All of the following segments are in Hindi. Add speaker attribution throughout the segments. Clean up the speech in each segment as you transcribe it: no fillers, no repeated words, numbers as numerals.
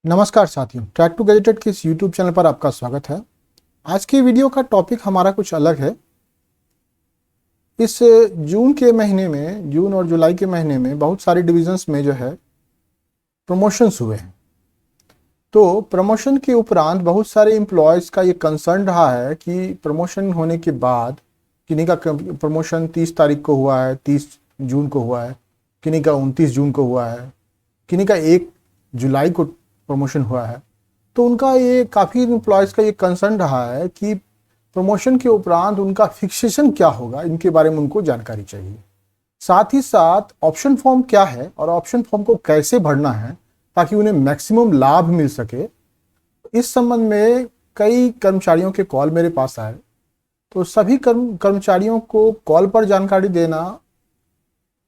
Speaker 1: नमस्कार साथियों, ट्रैक टू गैजेटेड के इस यूट्यूब चैनल पर आपका स्वागत है। आज की वीडियो का टॉपिक हमारा कुछ अलग है। इस जून के महीने में, जून और जुलाई के महीने में बहुत सारे डिविजन्स में जो है प्रमोशंस हुए हैं। तो प्रमोशन के उपरांत बहुत सारे एम्प्लॉयज़ का ये कंसर्न रहा है कि प्रमोशन होने के बाद किन्हीं का प्रमोशन 30 तारीख को हुआ है, 30 जून को हुआ है, किन्हीं का 29 जून को हुआ है, किन्हीं का 1 जुलाई को प्रमोशन हुआ है। तो उनका ये काफ़ी एम्प्लॉयज़ का ये कंसर्न रहा है कि प्रमोशन के उपरांत उनका फिक्सेशन क्या होगा, इनके बारे में उनको जानकारी चाहिए। साथ ही साथ ऑप्शन फॉर्म क्या है और ऑप्शन फॉर्म को कैसे भरना है ताकि उन्हें मैक्सिमम लाभ मिल सके। इस संबंध में कई कर्मचारियों के कॉल मेरे पास आए, तो सभी कर्मचारियों को कॉल पर जानकारी देना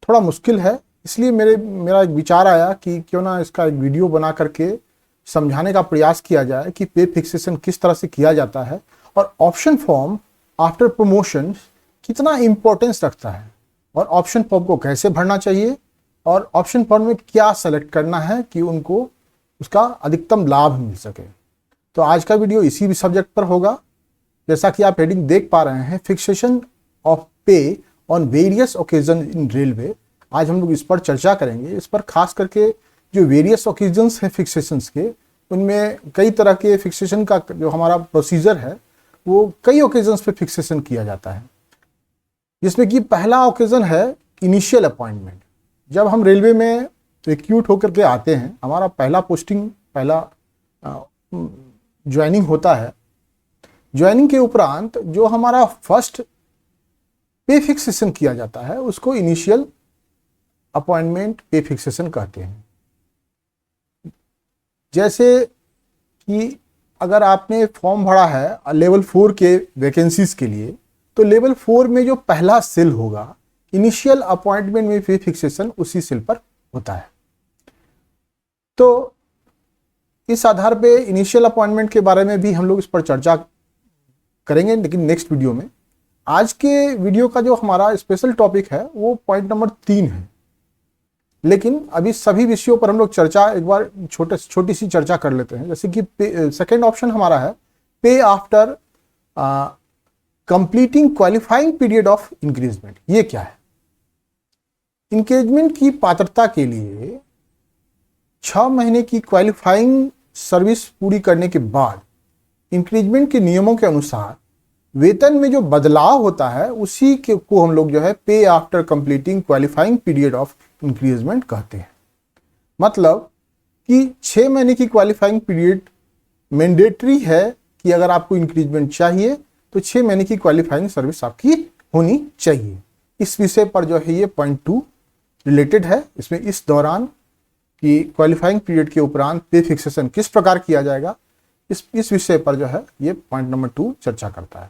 Speaker 1: थोड़ा मुश्किल है। इसलिए मेरा एक विचार आया कि क्यों ना इसका एक वीडियो बना करके समझाने का प्रयास किया जाए कि पे फिक्सेशन किस तरह से किया जाता है और ऑप्शन फॉर्म आफ्टर प्रमोशन कितना इम्पोर्टेंस रखता है और ऑप्शन फॉर्म को कैसे भरना चाहिए और ऑप्शन फॉर्म में क्या सेलेक्ट करना है कि उनको उसका अधिकतम लाभ मिल सके। तो आज का वीडियो इसी भी सब्जेक्ट पर होगा। जैसा कि आप हेडिंग देख पा रहे हैं, फिक्सेशन ऑफ पे on various occasion in railway. आज हम लोग इस पर चर्चा करेंगे। इस पर खास करके जो वेरियस ओकेजन्स हैं फिक्सेशंस के, उनमें कई तरह के फिक्सेशन का जो हमारा प्रोसीजर है वो कई ओकेजन्स पे फिक्सेशन किया जाता है, जिसमें कि पहला ओकेजन है इनिशियल अपॉइंटमेंट। जब हम रेलवे में रिक्रूट होकर के आते हैं, हमारा पहला ज्वाइनिंग होता है। ज्वाइनिंग के उपरांत जो हमारा फर्स्ट पे फिक्सेशन किया जाता है उसको इनिशियल अपॉइंटमेंट पे फिक्सेशन कहते हैं। जैसे कि अगर आपने फॉर्म भरा है लेवल 4 के वैकेंसीज के लिए, तो लेवल 4 में जो पहला सेल होगा इनिशियल अपॉइंटमेंट में पे फिक्सेशन उसी सेल पर होता है। तो इस आधार पे इनिशियल अपॉइंटमेंट के बारे में भी हम लोग इस पर चर्चा करेंगे, लेकिन नेक्स्ट वीडियो में। आज के वीडियो का जो हमारा स्पेशल टॉपिक है वो पॉइंट नंबर 3 है। लेकिन अभी सभी विषयों पर हम लोग चर्चा एक बार छोटी सी चर्चा कर लेते हैं। जैसे कि सेकेंड ऑप्शन हमारा है पे after completing qualifying period of increment. ये क्या है? इंक्रीजमेंट की पात्रता के लिए 6 महीने की क्वालिफाइंग सर्विस पूरी करने के बाद इंक्रीजमेंट के नियमों के अनुसार वेतन में जो बदलाव होता है उसी के को हम लोग जो है पे after completing qualifying period of increment कहते हैं। मतलब कि 6 महीने की क्वालिफाइंग पीरियड मैंडेटरी है कि अगर आपको इंक्रीजमेंट चाहिए तो 6 महीने की क्वालिफाइंग सर्विस आपकी होनी चाहिए। इस विषय पर जो है ये पॉइंट 2 रिलेटेड है। इसमें इस दौरान कि क्वालिफाइंग पीरियड के उपरांत पे फिक्सेशन किस प्रकार किया जाएगा, इस विषय पर जो है ये पॉइंट नंबर 2 चर्चा करता है।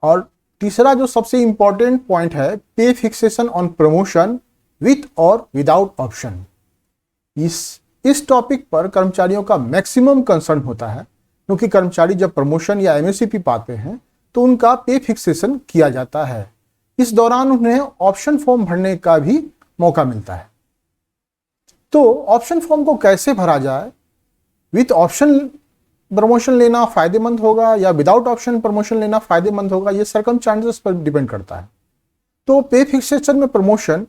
Speaker 1: और तीसरा जो सबसे इंपॉर्टेंट पॉइंट है, पे फिक्सेशन ऑन प्रमोशन विथ और विदाउट ऑप्शन। इस टॉपिक पर कर्मचारियों का मैक्सिमम कंसर्न होता है, क्योंकि कर्मचारी जब प्रमोशन या एमएससीपी पाते हैं तो उनका पे फिक्सेशन किया जाता है। इस दौरान उन्हें ऑप्शन फॉर्म भरने का भी मौका मिलता है। तो ऑप्शन फॉर्म को कैसे भरा जाए, विथ ऑप्शन प्रमोशन लेना फायदेमंद होगा या विदाउट ऑप्शन प्रमोशन लेना फायदेमंद होगा, ये सर्कमस्टांसेस पर डिपेंड करता है। तो पे फिक्सेशन में प्रमोशन,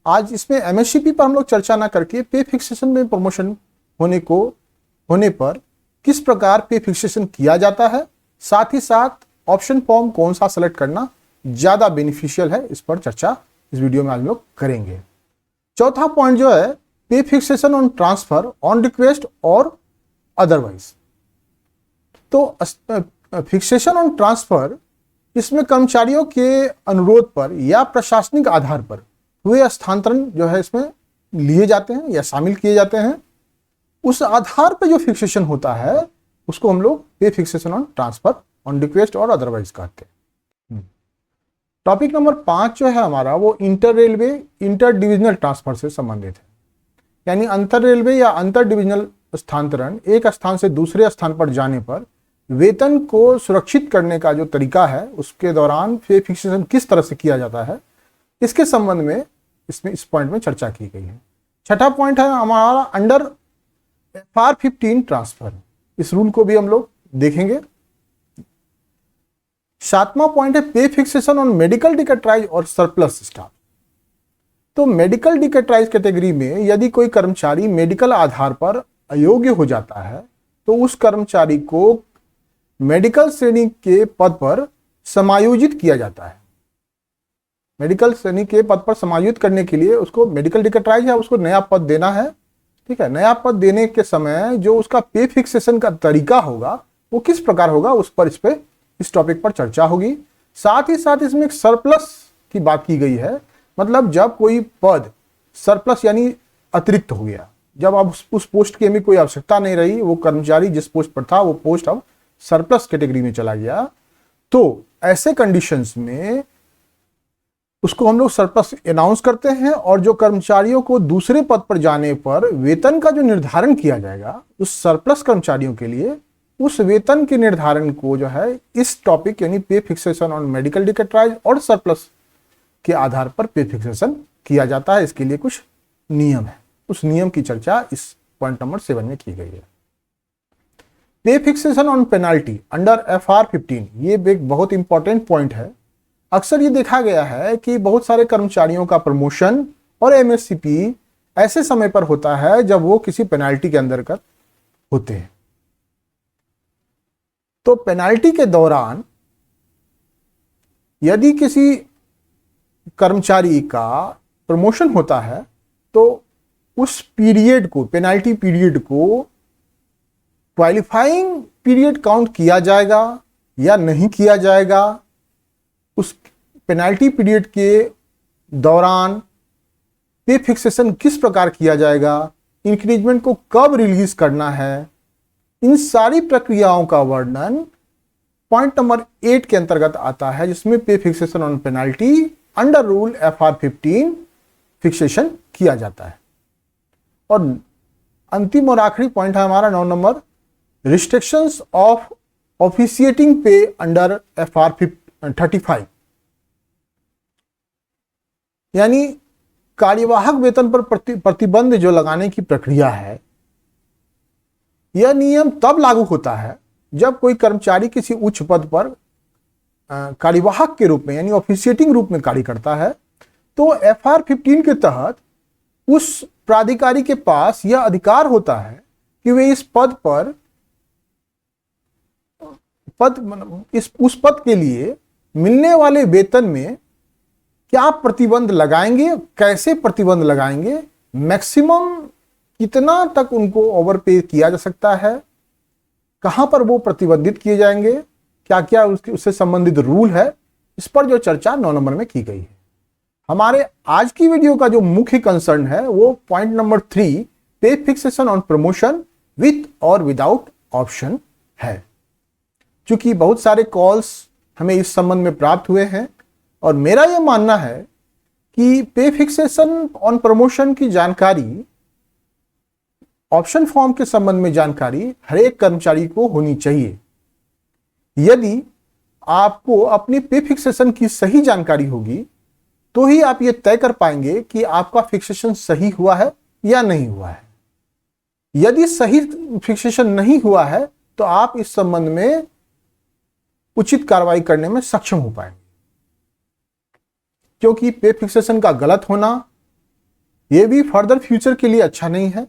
Speaker 1: आज इसमें एमएससीपी पर हम लोग चर्चा ना करके पे फिक्सेशन में प्रमोशन होने पर किस प्रकार पे फिक्सेशन किया जाता है, साथ ही साथ ऑप्शन फॉर्म कौन सा सेलेक्ट करना ज्यादा बेनिफिशियल है, इस पर चर्चा इस वीडियो में आज हम लोग करेंगे। चौथा पॉइंट जो है पे fixation on transfer on request और अदरवाइज। तो फिक्सेशन ऑन ट्रांसफर, इसमें कर्मचारियों के अनुरोध पर या प्रशासनिक आधार पर हुए हस्तांतरण जो है इसमें लिए जाते हैं या शामिल किए जाते हैं। उस आधार पर जो फिक्सेशन होता है उसको हम लोग पे fixation on transfer on request और अदरवाइज कहते हैं। टॉपिक नंबर 5 जो है हमारा वो inter railway inter divisional transfer से संबंधित है। यानी अंतर रेलवे या अंतर डिविजनल स्थानांतरण, एक स्थान से दूसरे स्थान पर जाने पर वेतन को सुरक्षित करने का जो तरीका है उसके दौरान पे फिक्सेशन किस तरह से किया जाता है, इसके संबंध में इस पॉइंट में चर्चा की गई है। छठा पॉइंट है हमारा अंडर FR15 ट्रांसफर, इस रूल को भी हम लोग देखेंगे। 7वां पॉइंट है पे फिक्सेशन ऑन मेडिकल डिकैट्राइज और सरप्लस स्टाफ। तो मेडिकल डिकैट्राइज कैटेगरी में यदि कोई कर्मचारी मेडिकल आधार पर अयोग्य हो जाता है तो उस कर्मचारी को मेडिकल श्रेणी के पद पर समायोजित किया जाता है। मेडिकल श्रेणी के पद पर समायोजित करने के लिए उसको मेडिकल डिकैट्राइज है, उसको नया पद देना है। ठीक है, नया पद देने के समय जो उसका पे फिक्सेशन का तरीका होगा वो किस प्रकार होगा, उस पर इस टॉपिक पर चर्चा होगी। साथ ही साथ इसमें एक सरप्लस की बात की गई है, मतलब जब कोई पद सरप्लस यानी अतिरिक्त हो गया, जब अब उस पोस्ट की हमें कोई आवश्यकता नहीं रही, वो कर्मचारी जिस पोस्ट पर था वो पोस्ट अब सरप्लस कैटेगरी में चला गया, तो ऐसे कंडीशंस में उसको हम लोग सरप्लस अनाउंस करते हैं। और जो कर्मचारियों को दूसरे पद पर जाने पर वेतन का जो निर्धारण किया जाएगा उस सरप्लस कर्मचारियों के लिए, उस वेतन के निर्धारण को जो है इस टॉपिक यानी पे फिक्सेशन ऑन मेडिकल डिकैट्राइज और सरप्लस के आधार पर पे फिक्सेशन किया जाता है। इसके लिए कुछ नियम है, उस नियम की चर्चा इस पॉइंट नंबर 7 में की गई है। पे fixation on penalty under FR15, ये एक बहुत इंपॉर्टेंट पॉइंट है। अक्सर ये देखा गया है कि बहुत सारे कर्मचारियों का प्रमोशन और MSCP ऐसे समय पर होता है जब वो किसी पेनाल्टी के अंतर्गत होते हैं। तो पेनाल्टी के दौरान यदि किसी कर्मचारी का प्रमोशन होता है तो उस पीरियड को, पेनाल्टी पीरियड को क्वालिफाइंग पीरियड काउंट किया जाएगा या नहीं किया जाएगा, उस पेनाल्टी पीरियड के दौरान पे फिक्सेशन किस प्रकार किया जाएगा, इंक्रीजमेंट को कब रिलीज करना है, इन सारी प्रक्रियाओं का वर्णन पॉइंट नंबर 8 के अंतर्गत आता है, जिसमें पे fixation on penalty under rule FR15 fixation किया जाता है। और अंतिम और आखिरी पॉइंट है हमारा 9 नंबर, रिस्ट्रिक्शंस ऑफ ऑफिशिएटिंग पे अंडर FR35, यानी कार्यवाहक वेतन पर प्रतिबंध जो लगाने की प्रक्रिया है, यह नियम तब लागू होता है जब कोई कर्मचारी किसी उच्च पद पर कार्यवाहक के रूप में यानी ऑफिशिएटिंग रूप में कार्य करता है। तो FR15 के तहत उस प्राधिकारी के पास यह अधिकार होता है कि वे इस पद पर उस पद के लिए मिलने वाले वेतन में क्या प्रतिबंध लगाएंगे, कैसे प्रतिबंध लगाएंगे, मैक्सिमम कितना तक उनको ओवरपे किया जा सकता है, कहां पर वो प्रतिबंधित किए जाएंगे, क्या क्या उससे संबंधित रूल है, इस पर जो चर्चा 9 नंबर में की गई है। हमारे आज की वीडियो का जो मुख्य कंसर्न है वो पॉइंट नंबर 3, पे फिक्सेशन ऑन प्रमोशन विथ और विदाउट ऑप्शन है। क्योंकि बहुत सारे कॉल्स हमें इस संबंध में प्राप्त हुए हैं और मेरा यह मानना है कि पे फिक्सेशन ऑन प्रमोशन की जानकारी, ऑप्शन फॉर्म के संबंध में जानकारी हर एक कर्मचारी को होनी चाहिए। यदि आपको अपनी पे फिक्सेशन की सही जानकारी होगी तो ही आप ये तय कर पाएंगे कि आपका फिक्सेशन सही हुआ है या नहीं हुआ है। यदि सही फिक्सेशन नहीं हुआ है तो आप इस संबंध में उचित कार्रवाई करने में सक्षम हो पाएंगे, क्योंकि पे फिक्सेशन का गलत होना यह भी फर्दर फ्यूचर के लिए अच्छा नहीं है।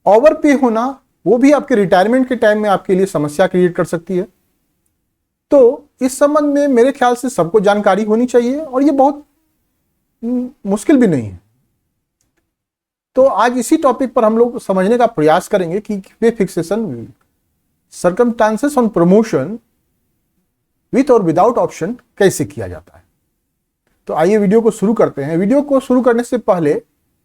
Speaker 1: ओवर पे होना वो भी आपके रिटायरमेंट के टाइम में आपके लिए समस्या क्रिएट कर सकती है। तो इस संबंध में मेरे ख्याल से सबको जानकारी होनी चाहिए और ये बहुत मुश्किल भी नहीं है। तो आज इसी टॉपिक पर हम लोग समझने का प्रयास करेंगे कि पे fixation, circumstances on promotion with और विदाउट ऑप्शन कैसे किया जाता है। तो आइए वीडियो को शुरू करते हैं। वीडियो को शुरू करने से पहले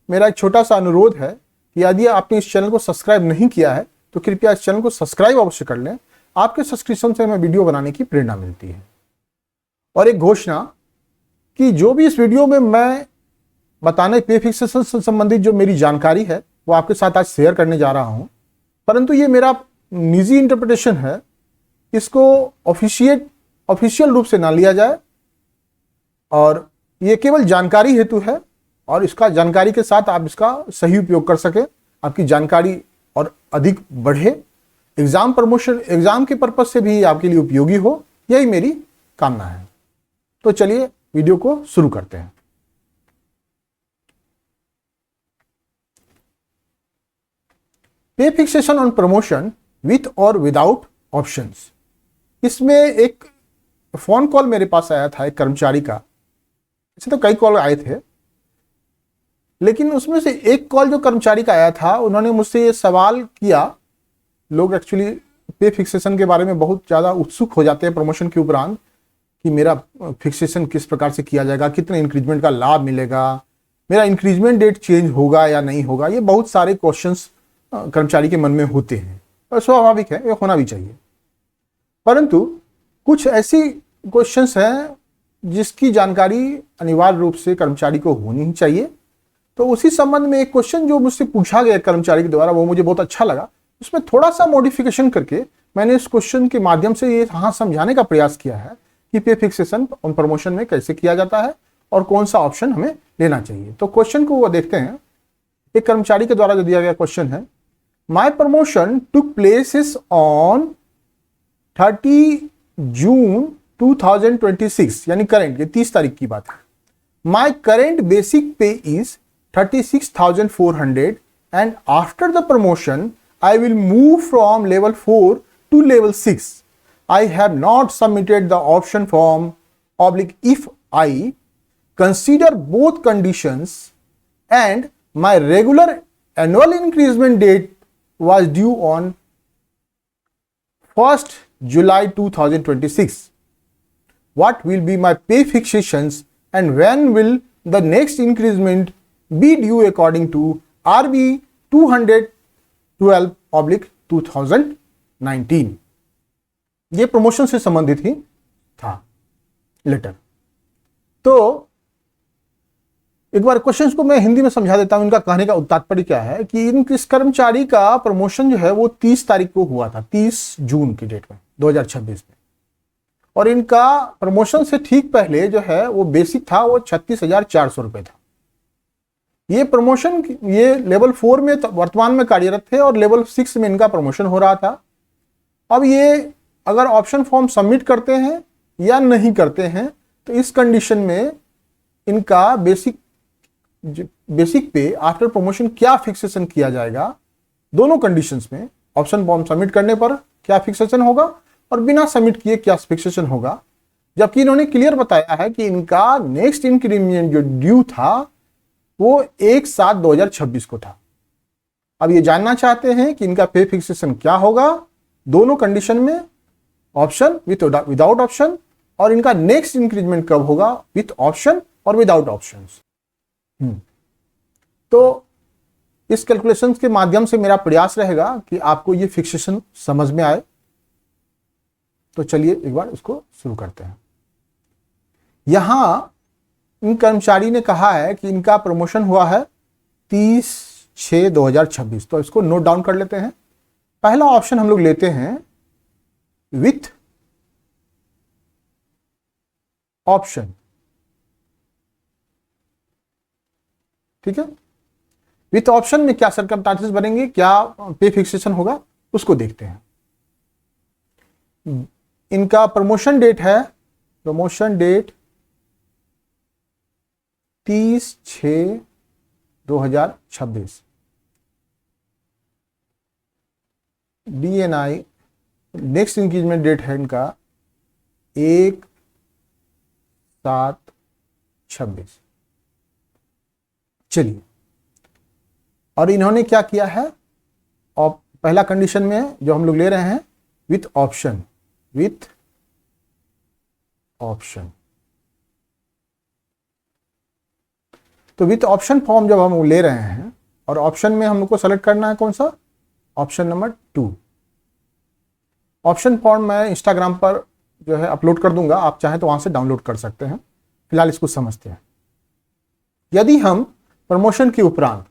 Speaker 1: मेरा एक छोटा सा अनुरोध है कि यदि आपने इस चैनल को सब्सक्राइब नहीं किया है तो कृपया इस चैनल को सब्सक्राइब अवश्य कर लें। आपके सब्सक्रिप्शन से हमें वीडियो बनाने की प्रेरणा मिलती है। और एक घोषणा कि जो भी इस वीडियो में मैं बताने पे फिक्सेशन से संबंधित जो मेरी जानकारी है वो आपके साथ आज शेयर करने जा रहा हूं, परंतु ये मेरा निजी इंटरप्रिटेशन है, इसको ऑफिशियल रूप से ना लिया जाए और ये केवल जानकारी हेतु है और इसका जानकारी के साथ आप इसका सही उपयोग कर सकें। आपकी जानकारी और अधिक बढ़े, एग्जाम के पर्पज से भी आपके लिए उपयोगी हो, यही मेरी कामना है। तो चलिए वीडियो को शुरू करते हैं। पे फिक्सेशन ऑन प्रमोशन विथ और विदाउट ऑप्शंस। इसमें एक फोन कॉल मेरे पास आया था एक कर्मचारी का। ऐसे तो कई कॉल आए थे, लेकिन उसमें से एक कॉल जो कर्मचारी का आया था, उन्होंने मुझसे ये सवाल किया। लोग एक्चुअली पे फिक्सेशन के बारे में बहुत ज़्यादा उत्सुक हो जाते हैं प्रमोशन के उपरांत कि मेरा फिक्सेशन किस प्रकार से किया जाएगा, कितने इंक्रीजमेंट का लाभ मिलेगा, मेरा इंक्रीजमेंट डेट चेंज होगा या नहीं होगा। ये बहुत सारे क्वेश्चंस कर्मचारी के मन में होते हैं और स्वाभाविक है, ये होना भी चाहिए। परंतु कुछ ऐसी क्वेश्चंस हैं जिसकी जानकारी अनिवार्य रूप से कर्मचारी को होनी ही चाहिए। तो उसी संबंध में एक क्वेश्चन जो मुझसे पूछा गया कर्मचारी के द्वारा, वो मुझे बहुत अच्छा लगा। उसमें थोड़ा सा मॉडिफिकेशन करके मैंने इस क्वेश्चन के माध्यम से ये यहाँ समझाने का प्रयास किया है कि पे फिक्सेशन ऑन प्रमोशन में कैसे किया जाता है और कौन सा ऑप्शन हमें लेना चाहिए। तो क्वेश्चन को वो देखते हैं। एक कर्मचारी के द्वारा जो दिया गया क्वेश्चन है, माई प्रमोशन टुक प्लेसेस ऑन 30 जून 2026, यानी करेंट, ये 30 तारीख की बात है। माई करेंट बेसिक पे is 36,400 and after the promotion I will move from level 4 to level 6. I have not submitted the option form / if I consider both conditions and my regular annual increment date was due on 1st July 2026. What will be my pay fixations and when will the next increment be due according to RB 212/2019? ये प्रमोशन से संबंधित ही था लेटर। तो एक बार क्वेश्चंस को मैं हिंदी में समझा देता हूं। इनका कहने का तात्पर्य क्या है कि इस कर्मचारी का प्रमोशन जो है वो 30 तारीख को हुआ था, 30 जून की डेट में 2026 में। और इनका प्रमोशन से ठीक पहले जो है वो बेसिक था, वो 36,400 रुपए था। ये प्रमोशन, ये लेवल 4 में वर्तमान में कार्यरत थे और लेवल 6 में इनका प्रमोशन हो रहा था। अब ये अगर ऑप्शन फॉर्म सबमिट करते हैं या नहीं करते हैं, तो इस कंडीशन में इनका बेसिक पे आफ्टर प्रमोशन क्या फिक्सेशन किया जाएगा, दोनों कंडीशंस में ऑप्शन फॉर्म सबमिट करने पर क्या फिक्सेशन होगा और बिना सबमिट किए क्या फिक्सेशन होगा। जबकि इन्होंने क्लियर बताया है कि इनका नेक्स्ट इंक्रीमेंट जो ड्यू था वो 1/7/2026 को था। अब ये जानना चाहते हैं कि इनका पे फिक्सेशन क्या होगा दोनों कंडीशन में, ऑप्शन विथ विदाउट ऑप्शन, और इनका नेक्स्ट इंक्रीमेंट कब होगा विथ ऑप्शन और विदाउट ऑप्शंस। तो इस कैलकुलेशन के माध्यम से मेरा प्रयास रहेगा कि आपको ये फिक्सेशन समझ में आए। तो चलिए एक बार इसको शुरू करते हैं। यहां इन कर्मचारी ने कहा है कि इनका प्रमोशन हुआ है 30/6/2026। तो इसको नोट डाउन कर लेते हैं। पहला ऑप्शन हम लोग लेते हैं विथ ऑप्शन, ठीक है। विथ ऑप्शन में क्या सर्कमस्टांसेस बनेंगे, क्या पे फिक्सेशन होगा, उसको देखते हैं। इनका प्रमोशन डेट है, promotion date 30/6/2026। DNI next increment date है इनका 1/7/26। चलिए, और इन्होंने क्या किया है, और पहला कंडीशन में जो हम लोग ले रहे हैं विथ ऑप्शन, विथ ऑप्शन। तो विथ ऑप्शन फॉर्म जब हम ले रहे हैं और ऑप्शन में हम लोग को सेलेक्ट करना है कौन सा, ऑप्शन नंबर 2। ऑप्शन फॉर्म मैं इंस्टाग्राम पर जो है अपलोड कर दूंगा, आप चाहें तो वहां से डाउनलोड कर सकते हैं। फिलहाल इसको समझते हैं। यदि हम प्रमोशन के उपरांत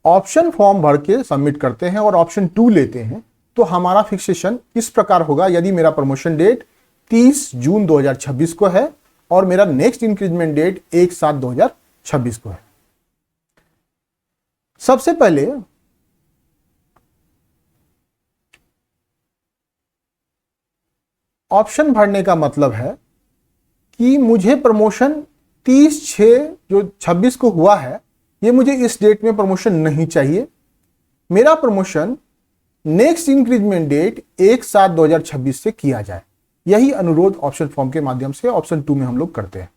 Speaker 1: ऑप्शन फॉर्म भर के सबमिट करते हैं और ऑप्शन 2 लेते हैं, तो हमारा फिक्सेशन इस प्रकार होगा। यदि मेरा प्रमोशन डेट 30 जून 2026 को है और मेरा नेक्स्ट इंक्रीजमेंट डेट 1/7/2026 को है। सबसे पहले ऑप्शन भरने का मतलब है कि मुझे प्रमोशन 30/6/26 को हुआ है, ये मुझे इस डेट में प्रमोशन नहीं चाहिए। मेरा प्रमोशन नेक्स्ट इंक्रीजमेंट डेट 1/7/2026 से किया जाए। यही अनुरोध ऑप्शन फॉर्म के माध्यम से ऑप्शन 2 में हम लोग करते हैं।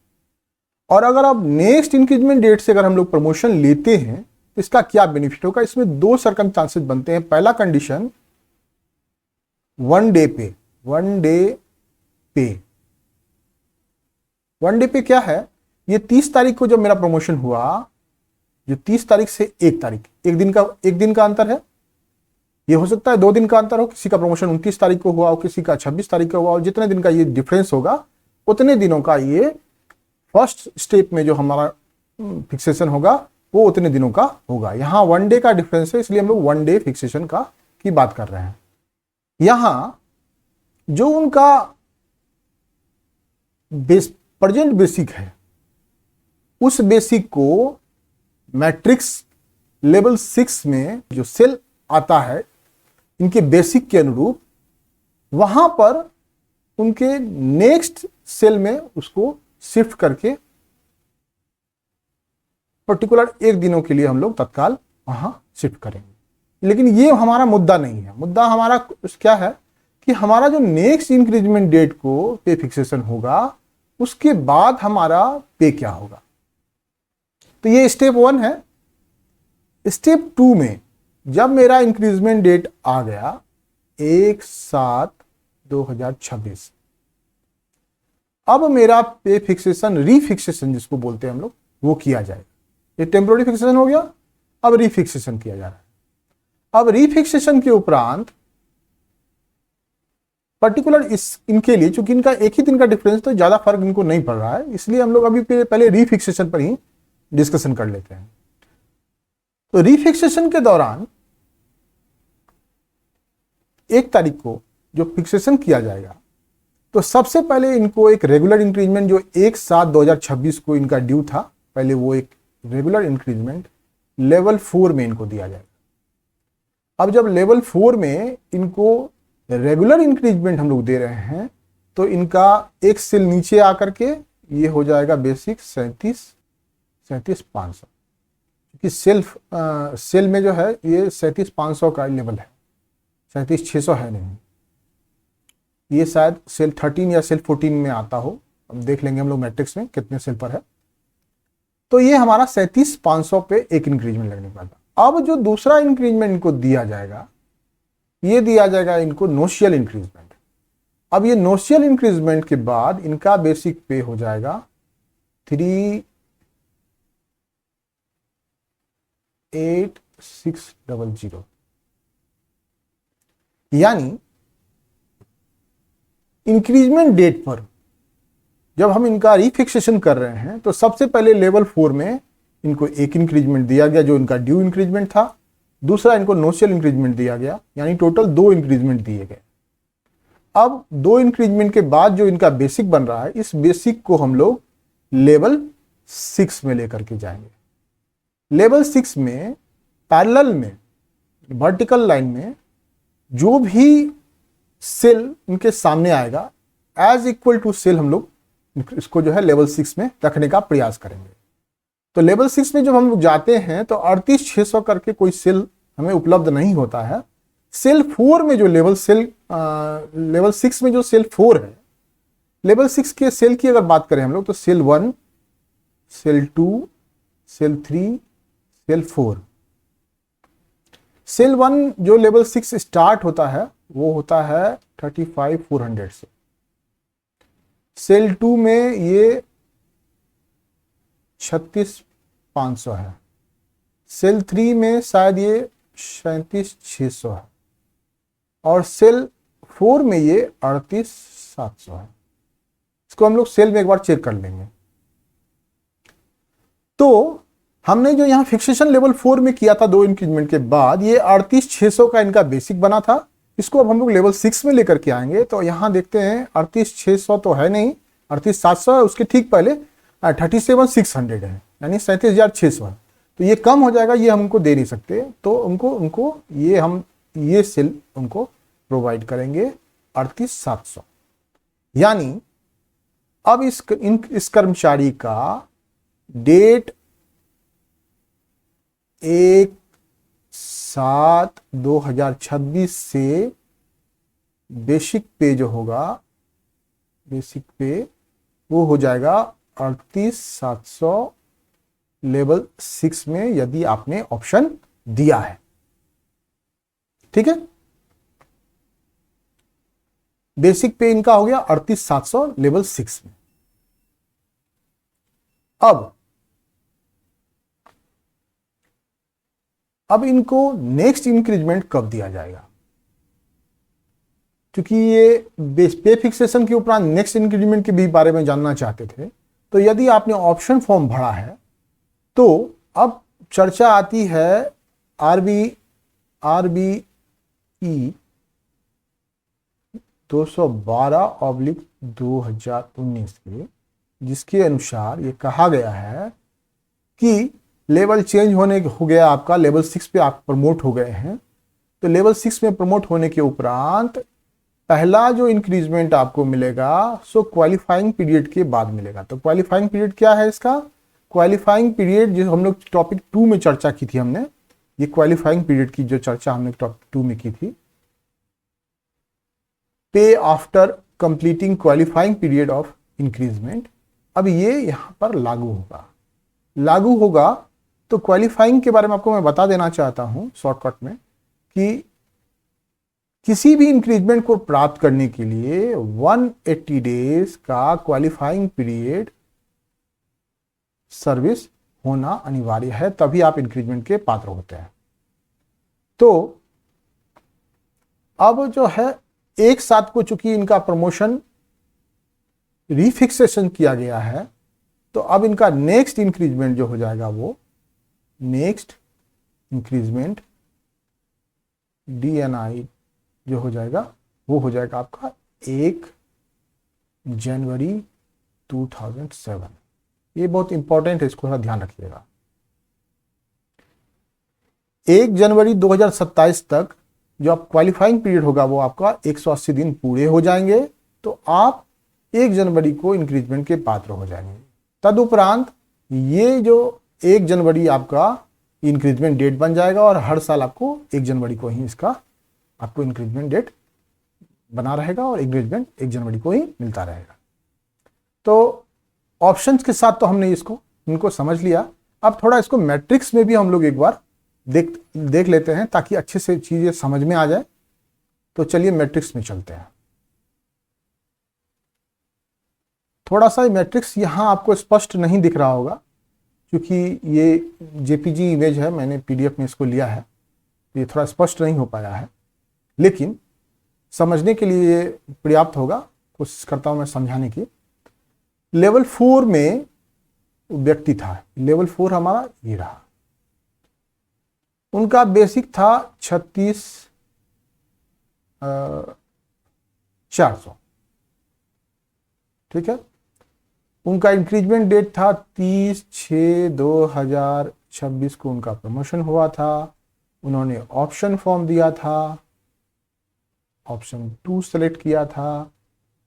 Speaker 1: और अगर आप नेक्स्ट इंक्रीजमेंट डेट से अगर हम लोग प्रमोशन लेते हैं तो इसका क्या बेनिफिट होगा? इसमें दो सर्कमस्टांसेस बनते हैं। पहला कंडीशन, 1 डे पे। 1 डे पे 1 डे पे क्या है? ये 30 तारीख को जब मेरा प्रमोशन हुआ, जो 30 तारीख से 1 तारीख, एक दिन का अंतर है। ये हो सकता है 2 दिन का अंतर हो, किसी का प्रमोशन 29 तारीख को हुआ हो, किसी का 26 तारीख को हुआ हो। जितने दिन का ये डिफरेंस होगा उतने दिनों का ये फर्स्ट स्टेप में जो हमारा फिक्सेशन होगा वो उतने दिनों का होगा। यहां 1 डे का डिफरेंस है, इसलिए हम लोग 1 डे फिक्सेशन की बात कर रहे हैं। यहां जो उनका प्रेजेंट बेसिक है, उस बेसिक को मैट्रिक्स लेवल 6 में जो सेल आता है इनके बेसिक के अनुरूप, वहां पर उनके नेक्स्ट सेल में उसको शिफ्ट करके पर्टिकुलर 1 दिनों के लिए हम लोग तत्काल वहां शिफ्ट करेंगे। लेकिन ये हमारा मुद्दा नहीं है। मुद्दा हमारा क्या है कि हमारा जो नेक्स्ट इंक्रीजमेंट डेट को पे फिक्सेशन होगा, उसके बाद हमारा पे क्या होगा। तो ये स्टेप 1 है। स्टेप 2 में जब मेरा इंक्रीजमेंट डेट आ गया 1/7/2026, अब मेरा पे फिक्सेशन, रीफिक्सेशन जिसको बोलते हैं हम लोग, वो किया जाएगा। ये टेम्पोररी फिक्सेशन हो गया, अब रीफिक्सेशन किया जा रहा है। अब रीफिक्सेशन के उपरांत पर्टिकुलर इनके लिए, चूंकि इनका एक ही दिन का डिफरेंस, तो ज्यादा फर्क इनको नहीं पड़ रहा है, इसलिए हम लोग अभी पहले रीफिक्सेशन पर ही डिस्कशन कर लेते हैं। तो रीफिक्सेशन के दौरान 1 तारीख को जो फिक्सेशन किया जाएगा, तो सबसे पहले इनको एक रेगुलर इंक्रीजमेंट जो 1/7/2026 को इनका ड्यू था, पहले वो एक रेगुलर इंक्रीजमेंट लेवल 4 में इनको दिया जाएगा। अब जब लेवल 4 में इनको रेगुलर इंक्रीजमेंट हम लोग दे रहे हैं, तो इनका एक सेल नीचे आकर के ये हो जाएगा बेसिक 37,500, क्योंकि सेल में जो है ये 37,500 का लेवल है, 37,600 है नहीं। ये शायद सेल 13 या सेल 14 में आता हो, अब देख लेंगे हम लोग मैट्रिक्स में कितने सेल पर है। तो ये हमारा 37,500 पे एक इंक्रीजमेंट लगने वाला। अब जो दूसरा इंक्रीजमेंट इनको दिया जाएगा, ये दिया जाएगा इनको नोशियल इंक्रीजमेंट। अब ये नोशियल इंक्रीजमेंट के बाद इनका बेसिक पे हो जाएगा 3,8600। यानी इंक्रीजमेंट डेट पर जब हम इनका रीफिक्सेशन कर रहे हैं, तो सबसे पहले लेवल 4 में इनको एक इंक्रीजमेंट दिया गया जो इनका ड्यू इंक्रीजमेंट था, दूसरा इनको नोशियल इंक्रीजमेंट दिया गया, यानी टोटल 2 इंक्रीजमेंट दिए गए। अब 2 इंक्रीजमेंट के बाद जो इनका बेसिक बन रहा है, इस बेसिक को हम लोग लेवल 6 में लेकर के जाएंगे। लेवल 6 में पैरेलल में वर्टिकल लाइन में जो भी सेल इनके सामने आएगा, एज इक्वल टू सेल हम लोग इसको जो है लेवल 6 में रखने का प्रयास करेंगे। तो लेवल 6 में जब हम लोग जाते हैं तो 38,600 करके कोई सेल हमें उपलब्ध नहीं होता है। सेल 4 में जो लेवल 6 में जो सेल 4 है, लेवल 6 के सेल की अगर बात करें हम लोग, तो cell 1, cell 2, cell 3, cell 4। Cell 1 जो लेवल 6 स्टार्ट होता है वो होता है 35,400 से। सेल 2 में ये 36,500 है। सेल 3 में शायद ये 37,600 है, और सेल 4 में ये 38,700 है। इसको हम लोग सेल में एक बार चेक कर लेंगे। तो हमने जो यहाँ फिक्सेशन लेवल 4 में किया था 2 इंक्रीजमेंट के बाद, ये 38,600 का इनका बेसिक बना था। इसको अब हम लोग लेवल 6 में लेकर के आएंगे, तो यहाँ देखते हैं 38,600 तो है नहीं, 38,700 है। उसके ठीक पहले 37,600 है, यानी 37,600 है। तो ये कम हो जाएगा, ये हमको दे नहीं सकते, तो उनको ये सेल उनको प्रोवाइड करेंगे 38,700। यानी अब इस कर्मचारी का डेट 1/7/2026 से बेसिक पे जो होगा, बेसिक पे वो हो जाएगा 38,700 लेवल 6 में, यदि आपने ऑप्शन दिया है। ठीक है, बेसिक पे इनका हो गया 38,700 लेवल 6 में। अब इनको नेक्स्ट इंक्रीजमेंट कब दिया जाएगा, क्योंकि ये पे फिक्सेशन के उपरांत नेक्स्ट इंक्रीजमेंट के भी बारे में जानना चाहते थे। तो यदि आपने ऑप्शन फॉर्म भरा है तो अब चर्चा आती है आरबीई 212/2019 के, जिसके अनुसार ये कहा गया है कि लेवल चेंज हो गया आपका, लेवल 6 पे आप प्रमोट हो गए हैं। तो लेवल 6 में प्रमोट होने के उपरांत पहला जो इंक्रीजमेंट आपको मिलेगा सो क्वालिफाइंग पीरियड के बाद मिलेगा। तो क्वालिफाइंग पीरियड क्या है इसका? क्वालिफाइंग पीरियड जो हम लोग टॉपिक 2 में चर्चा की थी हमने, ये क्वालिफाइंग पीरियड की जो चर्चा हमने टॉपिक 2 में की थी, पे after completing qualifying period of increment, अब ये यहां पर लागू होगा। तो क्वालिफाइंग के बारे में आपको मैं बता देना चाहता हूं शॉर्टकट में कि किसी भी इंक्रीजमेंट को प्राप्त करने के लिए 180 डेज का क्वालिफाइंग पीरियड सर्विस होना अनिवार्य है, तभी आप इंक्रीजमेंट के पात्र होते हैं। तो अब जो है एक साथ को चूंकि इनका प्रमोशन रिफिक्सेशन किया गया है, तो अब इनका नेक्स्ट इंक्रीजमेंट जो हो जाएगा वो नेक्स्ट इंक्रीजमेंट DNI जो हो जाएगा वो हो जाएगा आपका 1 जनवरी 2007। ये बहुत इंपॉर्टेंट है, इसको थोड़ा ध्यान रखिएगा। 1 जनवरी 2027 तक जो आप क्वालिफाइंग पीरियड होगा वो आपका 180 दिन पूरे हो जाएंगे, तो आप 1 जनवरी को इंक्रीजमेंट के पात्र हो जाएंगे। तदुपरांत ये जो 1 जनवरी आपका इंक्रीजमेंट डेट बन जाएगा और हर साल आपको 1 जनवरी को ही इसका आपको इंक्रीजमेंट डेट बना रहेगा और इंक्रीजमेंट 1 जनवरी को ही मिलता रहेगा। तो ऑप्शंस के साथ तो हमने इनको समझ लिया। अब थोड़ा इसको मैट्रिक्स में भी हम लोग एक बार देख लेते हैं ताकि अच्छे से चीजें समझ में आ जाए। तो चलिए मैट्रिक्स में चलते हैं। थोड़ा सा मैट्रिक्स यहां आपको स्पष्ट नहीं दिख रहा होगा क्योंकि ये जेपीजी इमेज है, मैंने पीडीएफ में इसको लिया है, ये थोड़ा स्पष्ट नहीं हो पाया है, लेकिन समझने के लिए पर्याप्त होगा। कोशिश करता हूं मैं समझाने की। लेवल 4 में व्यक्ति था, लेवल 4 हमारा ये रहा, उनका बेसिक था 36,400, ठीक है। उनका इंक्रीजमेंट डेट था 30/6/2026 को उनका प्रमोशन हुआ था। उन्होंने ऑप्शन फॉर्म दिया था, ऑप्शन 2 सेलेक्ट किया था।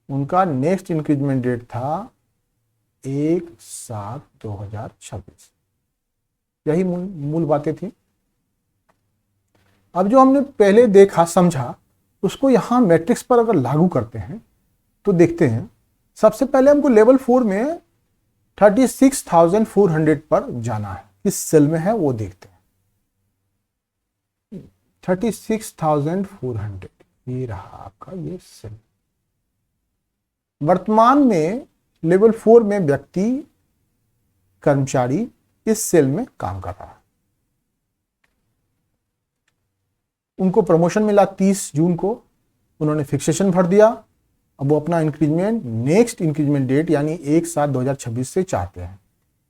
Speaker 1: उनका नेक्स्ट इंक्रीजमेंट डेट था 1/7/2026। यही मूल बातें थी। अब जो हमने पहले देखा समझा उसको यहां मैट्रिक्स पर अगर लागू करते हैं तो देखते हैं। सबसे पहले हमको लेवल 4 में 36,400 पर जाना है, किस सेल में है वो देखते हैं। 36,400 ये रहा आपका ये सेल। वर्तमान में लेवल 4 में व्यक्ति कर्मचारी इस सेल में काम कर रहा है। उनको प्रमोशन मिला 30 जून को, उन्होंने फिक्सेशन भर दिया। अब वो अपना इंक्रीजमेंट नेक्स्ट इंक्रीजमेंट डेट यानी 1/7/2026 से चाहते हैं।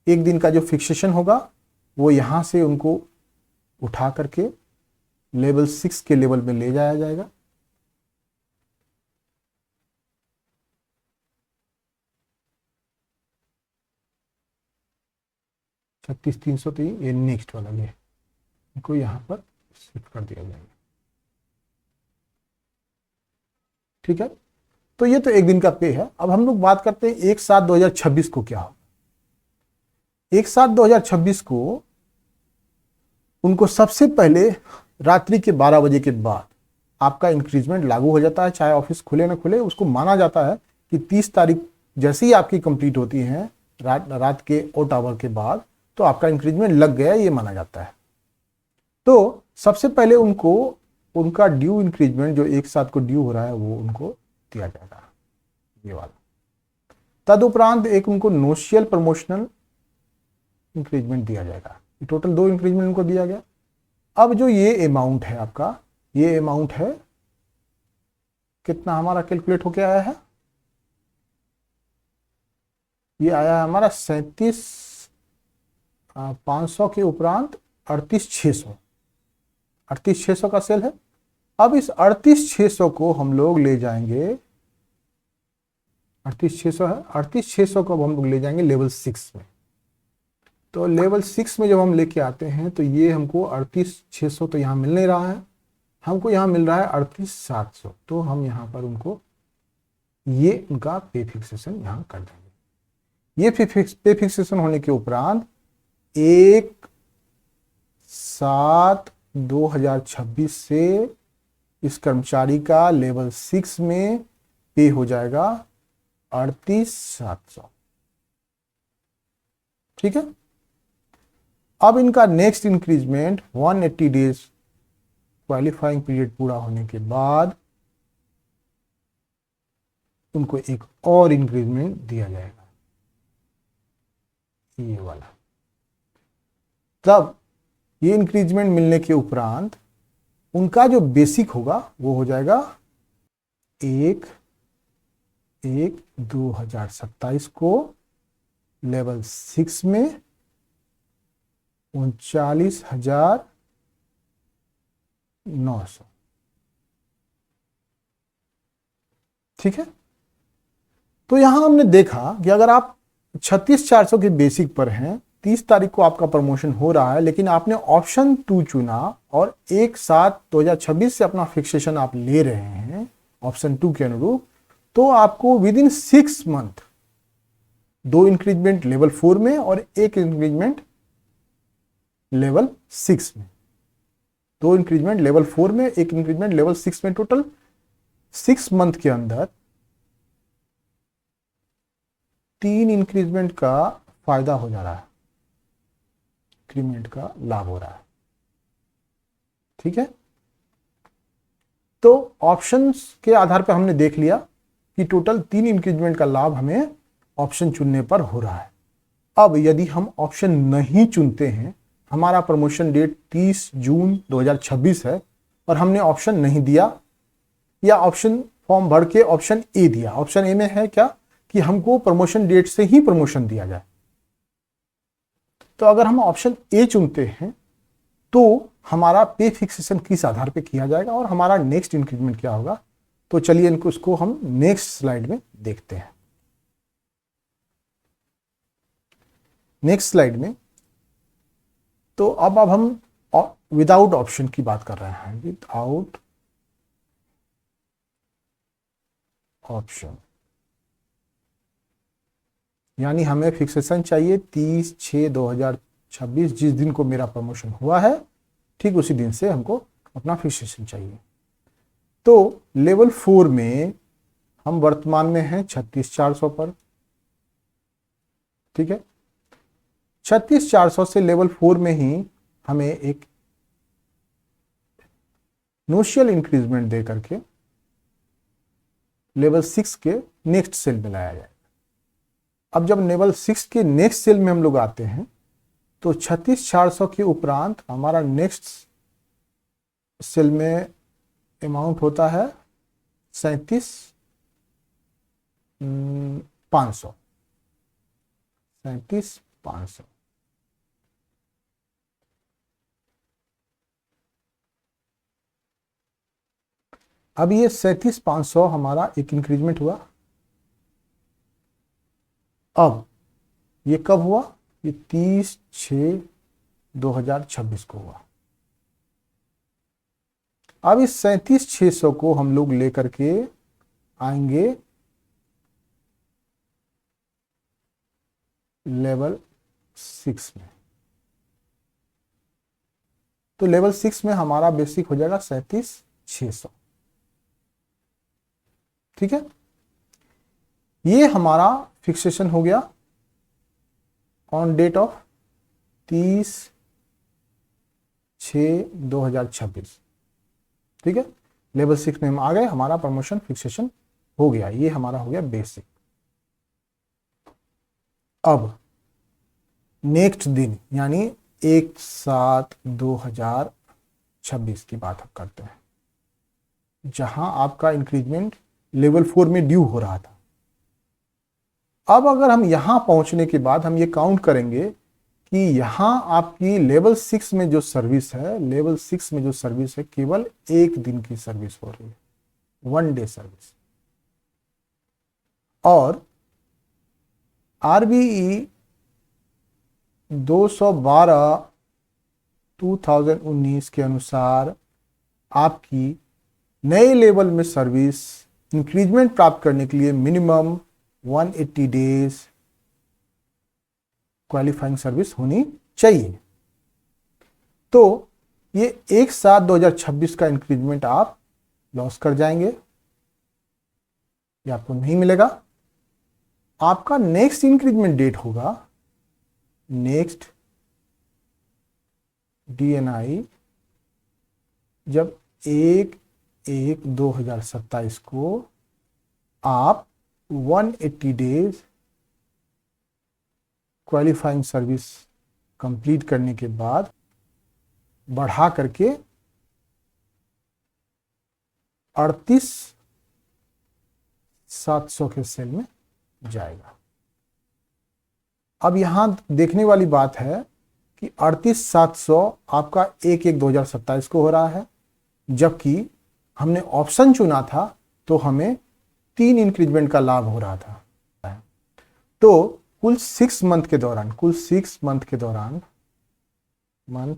Speaker 1: एक दिन का जो फिक्सेशन होगा वो यहां से उनको उठा करके लेवल 6 के लेवल में ले जाया जाएगा। $36,300 तो ये नेक्स्ट वाला ये इनको यहां पर शिफ्ट कर दिया जाएगा, ठीक है। तो ये तो एक दिन का पे है। अब हम लोग बात करते हैं 1/7/2026 को क्या हो। 1/7/2026 को उनको सबसे पहले रात्रि के 12 बजे के बाद आपका इंक्रीजमेंट लागू हो जाता है, चाहे ऑफिस खुले ना खुले। उसको माना जाता है कि 30 तारीख जैसे ही आपकी कंप्लीट होती है रात के ऑट आवर के बाद, तो आपका इंक्रीजमेंट लग गया, ये माना जाता है। तो सबसे पहले उनको उनका ड्यू इंक्रीजमेंट जो एक साथ को ड्यू हो रहा है वो उनको दिया जाएगा, ये वाला। तदुपरांत एक उनको नोशियल प्रमोशनल इंक्रीजमेंट दिया जाएगा। टोटल 2 इंक्रीजमेंट उनको दिया गया। अब जो ये अमाउंट है आपका, ये अमाउंट है कितना हमारा कैलकुलेट होके आया है, ये आया है हमारा 37,500 के उपरांत 38,600। 38,600 का सेल है। अब इस 38,600 को हम लोग ले जाएंगे, 38,600 है, 38,600 को अब हम लोग ले जाएंगे लेवल 6 में। तो लेवल 6 में जब हम लेके आते हैं तो ये हमको 38,600 तो यहाँ मिल नहीं रहा है, हमको यहाँ मिल रहा है 38,700। तो हम यहाँ पर उनको ये उनका पे फिक्सेशन यहाँ कर देंगे। ये पे फिक्सेशन होने के उपरांत 1/7/2026 से इस कर्मचारी का लेवल 6 में पे हो जाएगा 38,700। ठीक है। अब इनका next increment 180 days qualifying period पूरा होने के बाद उनको एक और इंक्रीजमेंट दिया जाएगा, ये वाला। तब ये इंक्रीजमेंट मिलने के उपरांत उनका जो बेसिक होगा वो हो जाएगा 1/1/2027 को लेवल 6 में 39,900। ठीक है। तो यहां हमने देखा कि अगर आप 36,400 के बेसिक पर हैं, 30 तारीख को आपका प्रमोशन हो रहा है, लेकिन आपने ऑप्शन 2 चुना और 1/7/2026 से अपना फिक्सेशन आप ले रहे हैं ऑप्शन 2 के अनुरूप, तो आपको with in 6 month 2 increment level 4 में और 1 इंक्रीजमेंट लेवल 6 में, 2 इंक्रीजमेंट लेवल 4 में, 1 इंक्रीजमेंट लेवल 6 में, टोटल 6 मंथ के अंदर 3 इंक्रीजमेंट का फायदा हो जा रहा है, इंक्रीमेंट का लाभ हो रहा है। ठीक है। तो ऑप्शंस के आधार पर हमने देख लिया कि टोटल 3 इंक्रीजमेंट का लाभ हमें ऑप्शन चुनने पर हो रहा है। अब यदि हम ऑप्शन नहीं चुनते हैं, हमारा प्रमोशन डेट 30 जून 2026 है और हमने ऑप्शन नहीं दिया या ऑप्शन फॉर्म भर के ऑप्शन ए दिया। ऑप्शन ए में है क्या कि हमको प्रमोशन डेट से ही प्रमोशन दिया जाए। तो अगर हम ऑप्शन ए चुनते हैं तो हमारा पे फिक्सेशन किस आधार पे किया जाएगा और हमारा नेक्स्ट इंक्रीजमेंट क्या होगा। तो चलिए इनको इसको हम नेक्स्ट स्लाइड में देखते हैं। नेक्स्ट स्लाइड में तो अब हम विदाउट ऑप्शन की बात कर रहे हैं, विदाउट ऑप्शन, यानी हमें फिक्सेशन चाहिए 30/6/2026, जिस दिन को मेरा प्रमोशन हुआ है ठीक उसी दिन से हमको अपना फिक्सेशन चाहिए। तो लेवल 4 में हम वर्तमान में हैं 36,400 पर। ठीक है। 36,400 से लेवल 4 में ही हमें एक नोशियल इंक्रीजमेंट दे करके लेवल 6 के नेक्स्ट सेल में लाया जाए। अब जब लेवल 6 के नेक्स्ट सेल में हम लोग आते हैं तो 36,400 के उपरांत हमारा नेक्स्ट सेल में अमाउंट होता है 37,500। 37,500। अब ये 37,500 हमारा एक इंक्रीजमेंट हुआ। अब ये कब हुआ, ये 30/6/2026 को हुआ। अब इस 37,600 को हम लोग लेकर के आएंगे लेवल 6 में। तो लेवल 6 में हमारा बेसिक हो जाएगा 37,600। ठीक है, ये हमारा फिक्सेशन हो गया ऑन डेट ऑफ 30/6/2026। ठीक है, लेवल 6 में हम आ गए, हमारा प्रमोशन फिक्सेशन हो गया, ये हमारा हो गया बेसिक। अब नेक्स्ट दिन यानी 1/7/2026 की बात हम करते हैं, जहां आपका इंक्रीजमेंट लेवल 4 में ड्यू हो रहा था। अब अगर हम यहां पहुंचने के बाद हम ये काउंट करेंगे कि यहां आपकी लेवल 6 में जो सर्विस है, लेवल 6 में जो सर्विस है केवल 1 दिन की सर्विस हो रही है, 1 डे सर्विस। और आरबीई 212/2019 के अनुसार आपकी नए लेवल में सर्विस इंक्रीजमेंट प्राप्त करने के लिए मिनिमम 180 डेज क्वालिफाइंग सर्विस होनी चाहिए। तो ये 1/7/2026 का इंक्रीजमेंट आप लॉस कर जाएंगे, ये आपको नहीं मिलेगा। आपका नेक्स्ट इंक्रीजमेंट डेट होगा नेक्स्ट DNI जब 1/1/2027 को आप 180 डेज क्वालिफाइंग सर्विस कंप्लीट करने के बाद बढ़ा करके 38,700 के सेल में जाएगा। अब यहां देखने वाली बात है कि 38,700 आपका 1/1/2027 को हो रहा है, जबकि हमने ऑप्शन चुना था तो हमें 3 इंक्रीजमेंट का लाभ हो रहा था। तो कुल 6 मंथ के दौरान मंथ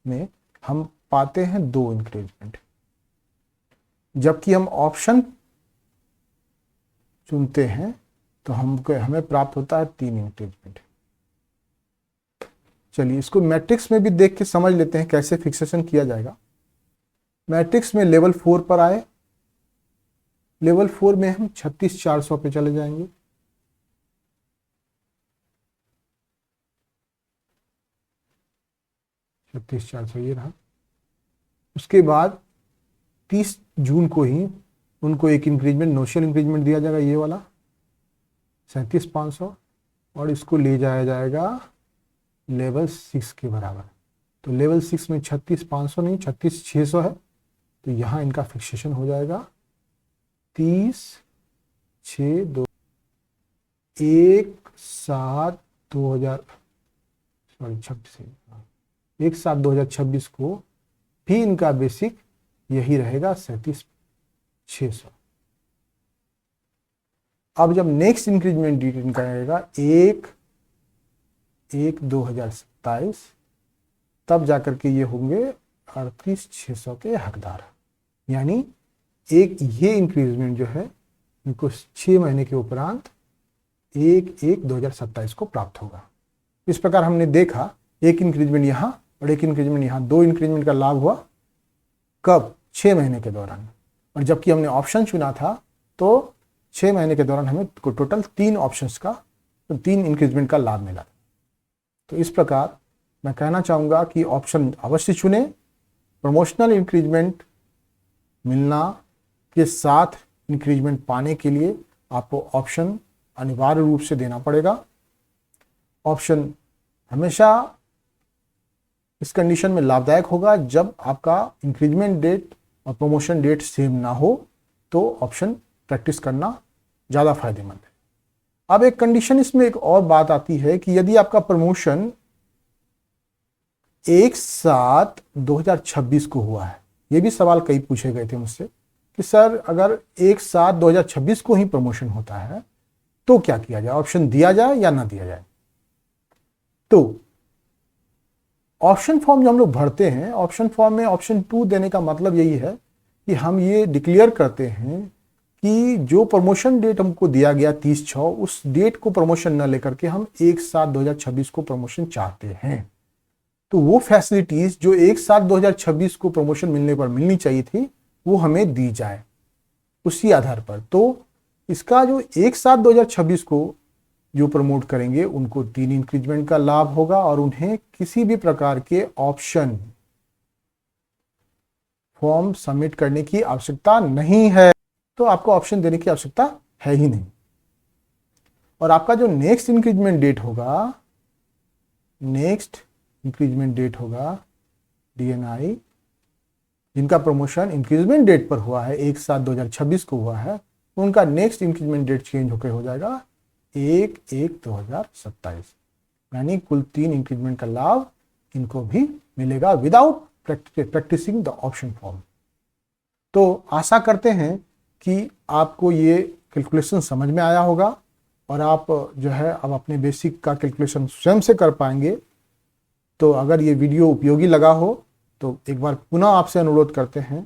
Speaker 1: में हम पाते हैं 2 इंक्रीजमेंट, जबकि हम ऑप्शन चुनते हैं तो हमें प्राप्त होता है 3 इंक्रीजमेंट। चलिए इसको मैट्रिक्स में भी देख के समझ लेते हैं कैसे फिक्सेशन किया जाएगा। मैट्रिक्स में लेवल 4 पर आए, लेवल 4 में हम 36,400 पे चले जाएंगे। ये रहा। उसके बाद 30 जून को ही उनको एक इंक्रीजमेंट, नोशनल इंक्रीजमेंट दिया जाएगा, ये वाला 37,500, और इसको ले जाया जाएगा लेवल 6 के बराबर। तो लेवल 6 में 36,500 नहीं 36,600 है, तो यहाँ इनका फिक्सेशन हो जाएगा 30/6/2026 1/7/2026 को भी इनका बेसिक यही रहेगा 37,600। अब जब नेक्स्ट इंक्रीजमेंट डेट इनका रहेगा 1/1/2027, तब जाकर के ये होंगे 38,600 के हकदार। यानी एक ये इंक्रीजमेंट जो है इनको 6 महीने के उपरांत 1/1/2027 को प्राप्त होगा। इस प्रकार हमने देखा एक इंक्रीजमेंट यहाँ और एक इंक्रीजमेंट यहाँ, 2 इंक्रीजमेंट का लाभ हुआ कब? 6 महीने के दौरान। और जबकि हमने ऑप्शन चुना था तो 6 महीने के दौरान हमें टोटल 3 ऑप्शंस का, 3 इंक्रीजमेंट का लाभ मिला। तो इस प्रकार मैं कहना चाहूँगा कि ऑप्शन अवश्य चुने। प्रमोशनल इंक्रीजमेंट मिलना के साथ इंक्रीजमेंट पाने के लिए आपको ऑप्शन अनिवार्य रूप से देना पड़ेगा। ऑप्शन हमेशा इस कंडीशन में लाभदायक होगा जब आपका इंक्रीजमेंट डेट और प्रमोशन डेट सेम ना हो, तो ऑप्शन प्रैक्टिस करना ज़्यादा फायदेमंद है। अब एक कंडीशन इसमें एक और बात आती है कि यदि आपका प्रमोशन 1/7/2026 को हुआ है, ये भी सवाल कई पूछे गए थे मुझसे कि सर अगर 1/7/2026 को ही प्रमोशन होता है तो क्या किया जाए, ऑप्शन दिया जाए या ना दिया जाए। तो ऑप्शन फॉर्म जो हम लोग भरते हैं, ऑप्शन फॉर्म में ऑप्शन 2 देने का मतलब यही है कि हम ये डिक्लेयर करते हैं कि जो प्रमोशन डेट हमको दिया गया 30/6, उस डेट को प्रमोशन न लेकर के हम 1/7/2026 को प्रमोशन चाहते हैं। तो वो फैसिलिटीज जो 1/7/2026 को प्रमोशन मिलने पर मिलनी चाहिए थी वो हमें दी जाए उसी आधार पर। तो इसका जो 1/7/2026 को जो प्रमोट करेंगे उनको 3 इंक्रीजमेंट का लाभ होगा और उन्हें किसी भी प्रकार के ऑप्शन फॉर्म सबमिट करने की आवश्यकता नहीं है। तो आपको ऑप्शन देने की आवश्यकता है ही नहीं। और आपका जो नेक्स्ट इंक्रीजमेंट डेट होगा DNI, जिनका प्रमोशन इंक्रीजमेंट डेट पर हुआ है 1/7/2026 को हुआ है, उनका नेक्स्ट इंक्रीजमेंट डेट चेंज होकर हो जाएगा 1/1/2027। यानी कुल 3 इंक्रीजमेंट का लाभ इनको भी मिलेगा without practicing the option form. तो आशा करते हैं कि आपको ये कैलकुलेशन समझ में आया होगा और आप जो है अब अपने बेसिक का कैलकुलेशन स्वयं से कर पाएंगे। तो अगर ये वीडियो उपयोगी लगा हो तो एक बार पुनः आपसे अनुरोध करते हैं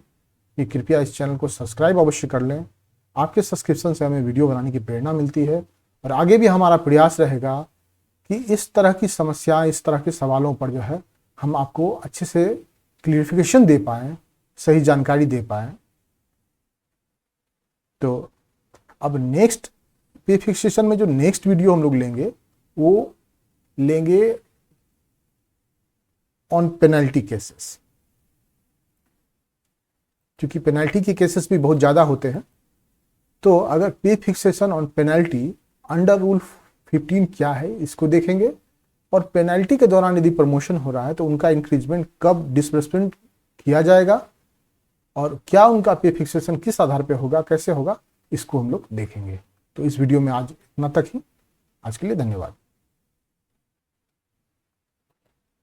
Speaker 1: कि कृपया इस चैनल को सब्सक्राइब अवश्य कर लें। आपके सब्सक्रिप्शन से हमें वीडियो बनाने की प्रेरणा मिलती है और आगे भी हमारा प्रयास रहेगा कि इस तरह की समस्याएं, इस तरह के सवालों पर जो है हम आपको अच्छे से क्लियरिफिकेशन दे पाएँ, सही जानकारी दे पाएँ। तो अब नेक्स्ट पे फिक्सेशन में जो नेक्स्ट वीडियो हम लोग लेंगे वो लेंगे ऑन पेनल्टी केसेस, क्योंकि पेनल्टी के केसेस भी बहुत ज़्यादा होते हैं। तो अगर पे fixation on penalty under rule 15 क्या है इसको देखेंगे और पेनल्टी के दौरान यदि प्रमोशन हो रहा है तो उनका इंक्रीजमेंट कब डिसबर्समेंट किया जाएगा और क्या उनका पे फिक्सेशन किस आधार पे होगा, कैसे होगा, इसको हम लोग देखेंगे। तो इस वीडियो में आज इतना तक ही। आज के लिए धन्यवाद।